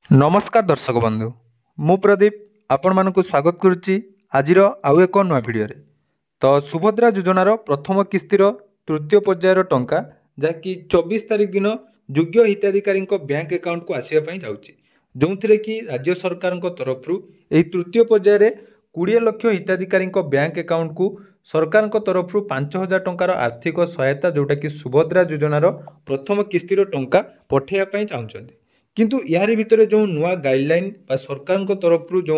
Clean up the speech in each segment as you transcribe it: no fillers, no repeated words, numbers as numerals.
नमस्कार दर्शक बंधु मु प्रदीप आपण मानक स्वागत करुच्ची आज आउ एक नुआ भिडियो तो सुभद्रा योजनार प्रथम किस्तिर तृतीय पर्यायर टंका जहाँकि 24 तारिख दिन योग्य हिताधिकारी बैंक अकाउंट को आसवाई जाऊँगी जो थे कि राज्य सरकार तरफ तृतीय पर्यायर 20 लाख हिताधिकारी बैंक अकाउंट को सरकार तरफ 5,000 टंकार आर्थिक सहायता जोटा कि सुभद्रा योजनार प्रथम किस्तिर टंका पठाइवाई चाहते किंतु यार भितर जो नुआ गाइडलाइन सरकार तरफ जो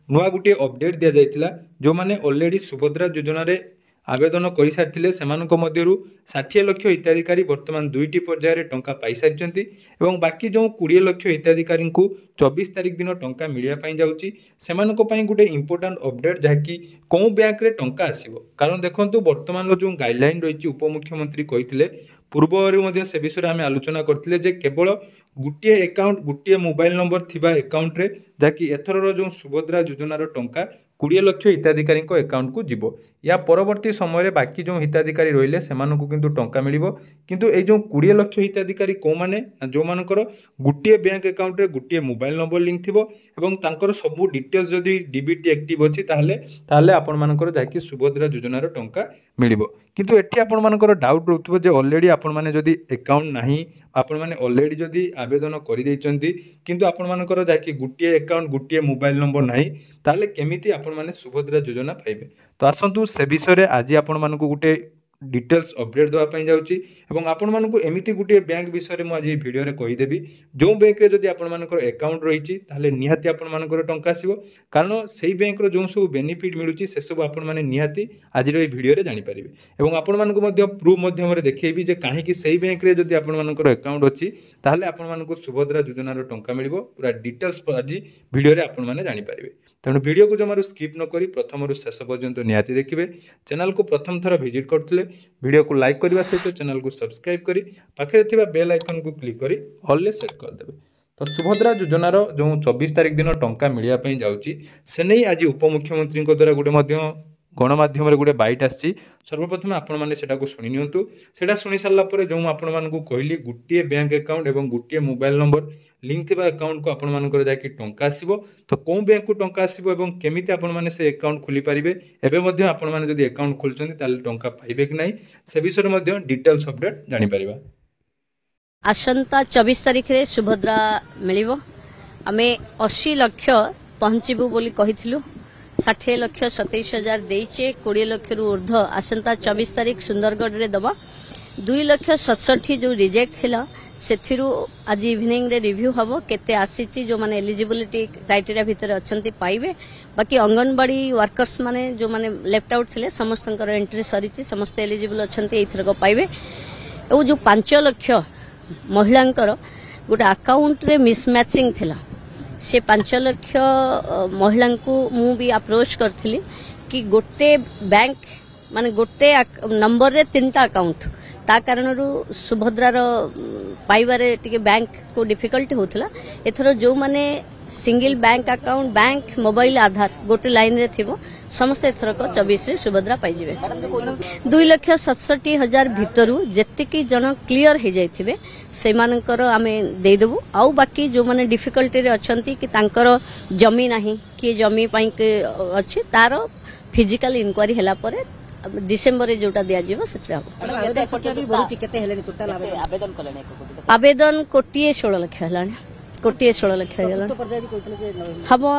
नुआ गोटे अपडेट दि जाइथिला जो माने ऑलरेडी सुभद्रा योजना रे आवेदन कर सारी से 60 लाख हिताधिकारी वर्तमान दुईटी पर्यायर टंका पाई सारी और बाकी जो 20 लाख हिताधिकारी को 24 तारिख दिन टंका मिलवाई जाऊँगी से गोटे इंपोर्टाट अपडेट जहाँकि कौ बैंक रे टंका आसो कारण देखो वर्तमान जो गाइडलाइन रही उपमुख्यमंत्री कही पूर्व से विषय आम आलोचना करते जे केवल गोटे अकाउंट गोटे मोबाइल नंबर थिबा अकाउंट रे जहाँकि एथर जो सुभद्रा योजनार टंका 20 लाख हिताधिकारी अकाउंट को जीवो या परवर्ती समय रे बाकी जो हिताधिकारी रहिले सेमानकु किंतु टंका मिलिबो किंतु ए जो 20 लाख हिताधिकारी को माने जो मानकर गोटे बैंक अकाउंट रे गोटे मोबाइल नंबर लिंक थिबो एवं तांकर सबु डिटेल्स जदि डीबीटी एक्टिव अछि ताहले आपण मानकर जाकी सुभद्रा योजनार टंका मिलिबो किंतु एठी आपण मानकर डाउट रहउतबो जे ऑलरेडी आपण माने जदि अकाउंट नाही आपण माने ऑलरेडी जदि आवेदन करि दैचंती किंतु आपण मानकर जाकी गोटे अकाउंट गोटे मोबाइल नंबर नाही ताहले केमिति आपण माने सुभद्रा योजना पाइबे तो आसतु से विषय आज आपण मानकु गोटे डिटेल्स अपडेट देवाई जाऊँगी और आपण मानक एमती गोटे बैंक विषय में आज भिडियो कहीदेवी जो बैंक रे जदि आपण मानकर अकाउंट रही निहाती आपण मानकर टंका आसो कारण से बैंक जो सब बेनिफिट मिलूँ से सब आपण मैंने निहाती आज भिडियो जानीपारे और आपण मानक प्रूफ मध्यम देखेबी जे कहीं से बैंक रे जदि आपण मानकर अकाउंट अच्छी ताहले आपण मानक सुभद्रा योजनार टंका मिल पूरा डिटेल्स आज भिडियो आपण मैंने जानीपारे तेणु वीडियो को जमार स्किप न करी प्रथम शेष पर्यंत निहाती देखिए चैनल को प्रथम थर विजिट करते वीडियो को लाइक करने सहित चैनल को सब्सक्राइब करी पाखे थिबा बेल आइकन को क्लिक करी ऑल ले सेट करदेवे तो सुभद्रा योजनार जो 24 तारिख दिन टंका मिलवाई जाऊँगी से नहीं आज उपमुख्यमंत्री द्वारा गोटे गणमाध्यम गोटे बाइट आसी सर्वप्रथम आपण मैंने शुणी नियंतु सेटा शुणी सारापर जो आपण मानक कहली गोटे बैंक अकाउंट और गोटे मोबाइल नंबर लिंक थिबा अकाउंट को आपण मानकर जाकि टंका आसीबो तो कौ बैंक को टंका आसीबो एवं केमिति आपण माने से अकाउंट खोली पारिबे एबे मध्ये आपण माने जदि अकाउंट खोलचंती ताले टंका पाइबे कि नाही से विषय मध्ये डिटेल्स अपडेट जानि परिबा आसंता 24 तारिख रे सुभद्रा मिलिबो आमे 80 लाख पहुंचीबो बोली कहिथिलु 60 लाख 27,000 देइचे 20 लाख रु ऊर्ध्व आसंता 24 तारिख सुंदरगढ़ रे दबा 2 लाख 67 जो रिजेक्ट थिला सेथिरु आज इवनिंग रे रिव्यू हबो केते आसीची जो माने एलिजिबिलिटी क्राइटेरिया भितर अछंती पाइबे बाकी अंगनवाड़ी वर्कर्स माने जो माने लेफ्ट आउट थिले समस्तंकर एंट्री सरीची समस्त एलिजिबल अछंती एथर को पाइबे ओ जो 5 लाख महिलांकर गोटे अकाउंट रे मिसमैचिंग थिला से 5 लाख महिला को मु भी अप्रोच करथिली कि गोटे बैंक माने गोटे नंबर रे 3टा अकाउंट ता कारण सुभद्रार पाइबारे टिके बैंक को डिफिकल्टी होतला एथरो जो माने single bank account bank mobile Aadhaar गोटे लाइन रे थिबो समस्त एथर को 24 रे सुभद्रा पाई जिवे 2,67,000 भितरु जेतिकी जन क्लियर हे जाइथिबे से मानकर आमे दे देबु आउ बाकी जो माने डिफिकल्टी रे अछंती कि तांकर जमी नाही कि जमी पाई के अछि तारो फिजिकल इंक्वायरी हला परे डिसेंबर रे जोटा दिया जीवो सेत्रा आवेदन कोटिए 16 लाख हलानी कोटिए 16 लाख हबो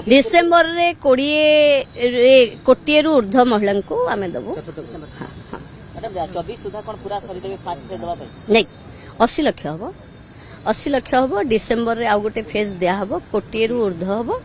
डिसेंबर रे कोटिए रु ऊर्ध्व महिला को आमे दबो मैडम 24 सुधा कोन पूरा सरी देबे फास्ट रे दबा नहीं 80 लाख हबो 80 लाख हबो डिसेंबर रे आ गोटे फेज दिया हबो कोटिए रु ऊर्ध्व हबो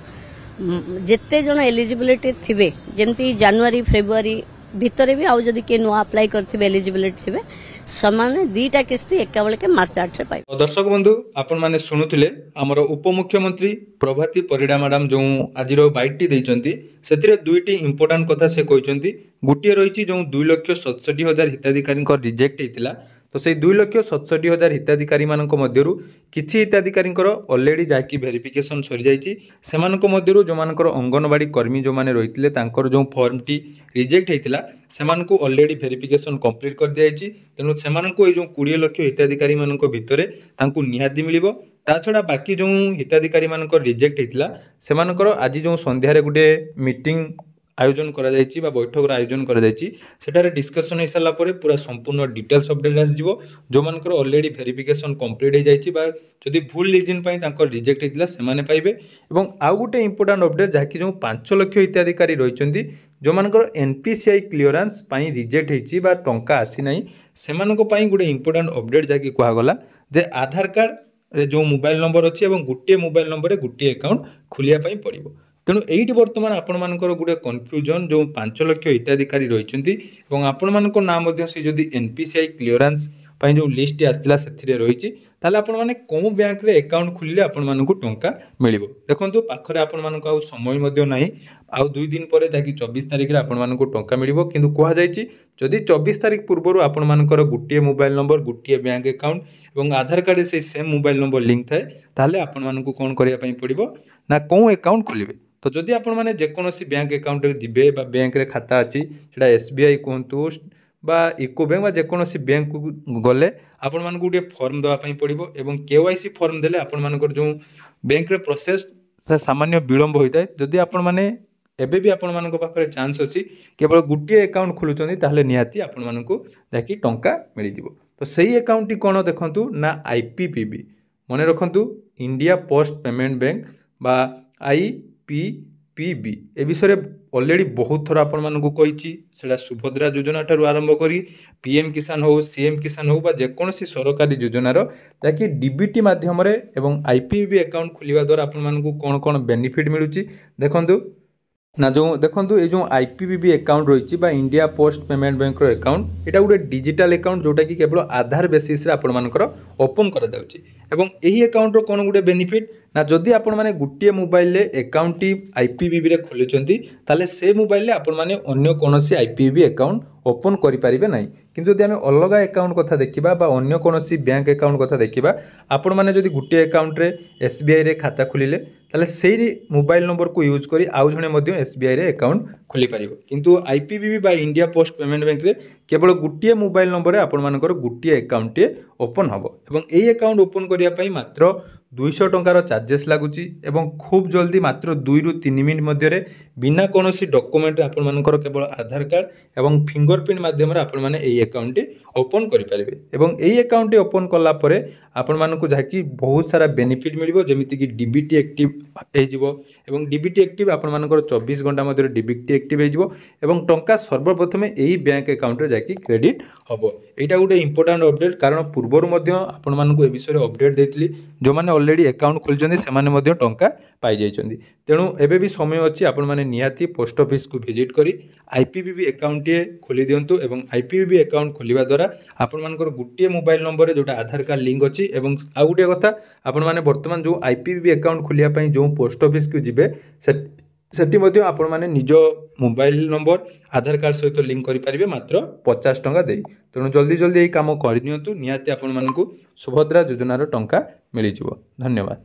जेते जन एलिजिबिलिटी थिबे जेमती जनवरी फेब्रुआरी भितरे भी आउ जदी के नुआ अप्लाई करथिबे एलिजिबिलिटी थिबे समान दीटा किस्ती एका बेले के मार्च 8 रे पाइ दर्शक बंधु आपण माने सुनुथिले हमर उपमुख्यमंत्री प्रभाती परिडा मैडम जो आजिरो बाइटटी दैचंती सेतिरे दुईटी इंपोर्टेंट कथा से कहचंती गुटिए रहिची जो 2,67,000 हिताधिकारी रिजेक्ट हेतिला तो तो से 2,67,000 हिताधिकारी मानक मध्यरु किछि हिताधिकारी ऑलरेडी जाकि वेरिफिकेशन सरी जाइछि सेमानक मध्यरु जो मानकर अंगनवाड़ी कर्मी जो माने रहितले तांकर जो फॉर्म टी रिजेक्ट हेतिला सेमानकु ऑलरेडी वेरिफिकेशन कंप्लीट कर दियाइछि तेनु सेमानकु ए जो 20 लाख हिताधिकारी मानक भितरे तांकु निहाती मिलिबो ता छडा बाकी जो हिताधिकारी मानक रिजेक्ट हेतिला सेमानकर आज जो संध्या रे गुटे मीटिंग आयोजन करा जायछि बा बैठक आयोजन करा जायछि सेटारे डिस्कशन हो सारा पर पूरा संपूर्ण डिटेल्स अपडेट आसजिवो जो मानकर ऑलरेडी वेरिफिकेशन कंप्लीट हो जायछि बा जदि भूल रीजन पई तांकर रिजेक्ट हेतिला सेमाने पाइबे एवं आउ गुटे इंपोर्टेंट अपडेट जाकि जो 5 लाख हिताधिकारी रहिचंती जो मानकर एनपीसीआई क्लियरेंस पई रिजेक्ट हेछि बा टंका आसी नै सेमानक पई गुटे इंपोर्टेंट अपडेट जाकि कुहा गला जे आधार कार्ड रे जो मोबाइल नंबर अछि एवं गुटे मोबाइल नंबर रे गुटे अकाउंट खुलिया पई पड़िबो तेणु यही बर्तमान आपंकर गोटे कन्फ्यूजन जो 5 लाख हिताधिकारी रही आपण मान नाम से जदि एनपीसीआई क्लियरेंस जो लिस्ट आसाला से रही आपने कौ बैंक रे अकाउंट खोलिले आपण मानक टंका मिल देखो पाखरे आपण मानक आउ समय ना आउ 2 दिन पर जहाँकि 24 तारिख में आपण मानक टंका मिल किंतु कहुई जदि 24 तारिख पूर्व आपण मानकर गोटे मोबाइल नंबर गोटे बैंक अकाउंट और आधार कार्ड से सेम मोबाइल नंबर लिंक थाए ताहले आपण मानक कौन करने पड़ो ना कौ अकाउंट खोलिबे तो जदि आपण माने जेकोसी बैंक अकाउंट रे जिबे बा बैंक रे खाता अच्छी सेटा एसबीआई कहतु बा इको बैंक बा जेकोसी बैंक को गले आपण मानक गोटे फॉर्म देवा पई पड़िबो एवं केवाईसी फॉर्म देले आपण मानकर जो बैंक रे प्रोसेस सामान्य विलंब होता है जदि आपण माने एबे भी आपण मानक पाखरे चांस अछि केवल गुटिए अकाउंट खोलुचंदी ताहले निहाती आपण मानक जाकी टंका मिल जिवो तो सही अकाउंट टी कोन देखंतु ना आईपीपीबी मने रखंतु इंडिया पोस्ट पेमेंट बैंक बा आईपीपीबी ए विषय ऑलरेडी बहुत थोड़ा आपण मानकु कहिछि सेडा सुभद्रा योजना ठारु आरंभ करी पीएम किसान हो सीएम किसान हो बा जेकोसी सरकारी योजनार ताकि डीबीटी माध्यम रे एवं आईपीपीबी अकाउंट खोलिवा द्वारा आपण मानकु कोन कोन बेनिफिट मिलुछि देखंतु ना जो देखो ये जो आईपीपीबी अकाउंट रही बा India post payment bank account यहाँ गोटे डिजिटल अकाउंट जोटा कि केवल आधार बेसिस रे आपण मानकर ओपन करा जाउछि एवं एही अकाउंट रो कोन गोटे बेनिफिट ना जदि आपण माने गुटिए मोबाइल रे अकाउंट टी आईपीपीबी रे खोलिचंती ताले से मोबाइल रे आपण माने अन्य कोनोसी आईपीपीबी अकाउंट ओपन करि परिबे नाही किंतु यदि आमे अलग अकाउंट कथा देखिबा बा अन्य कोनोसी बैंक अकाउंट कथा देखिबा आपण माने जदि गुटिए अकाउंट रे एसबीआई रे खाता खोलिले ताले सेही मोबाइल नंबर को यूज करी आउ जणे मध्ये एसबीआई रे अकाउंट खोली परिबो किंतु आईपीपीबी बा इंडिया पोस्ट पेमेंट बैंक रे केवल गुटिए मोबाइल नंबर रे आपण मानकर गुटिए अकाउंट टे ओपन हबो एवं एही अकाउंट ओपन करिया पई मात्र 200 टंकार चार्जेस लगुच खूब जल्दी मात्र 2 ରୁ 3 मिनट मध्य बिना कौन डॉक्यूमेंट आपण मानकर केवल आधार कार्ड एवं फिंगरप्रिंट माध्यम आपण माने एई अकाउंट ओपन करि परिबे एवं एई अकाउंट ओपन कला परे आपण मानकु जाकी बहुत सारा बेनिफिट मिलिबो जेमिति कि डीबीटी एक्टिव हे जिवो एवं डीबीटी एक्टिव आपण मानकर 24 घंटा मध्य डीबीटी एक्टिव हे जिवो एवं टंका सर्वप्रथम एई बैंक अकाउंट रे जाकी क्रेडिट हबो एटा गोटे इंपोर्टेंट अपडेट कारण पूर्वर मध्य आपण मानकु ए विषय अपडेट देथिली जो माने ऑलरेडी अकाउंट खोलचंदी सेमाने मध्य टंका पाई जाइचंदी तेणु एबे भी समय अछि आपण माने निहाती पोस्ट ऑफिस को विजिट करी आईपीपीबी अकाउंट खोली दियंतु एवं आईपीपीबी अकाउंट खोलिबा द्वारा आपण मानकर गुटिए मोबाइल नंबर रे जोटा आधार कार्ड लिंक अछि एवं आ गुटे कथा आपण माने वर्तमान जो आईपीपीबी अकाउंट खोलिया पई जो पोस्ट ऑफिस को जिबे सेठी मध्य आपण माने निज मोबाइल नंबर आधार कार्ड सहित लिंक करि परिबे मात्र 50 टंका देई तेणु जल्दी जल्दी एई काम करि नियंतु निहाती आपण मानकु सुभद्रा योजनार टंका मिली जिवो धन्यवाद।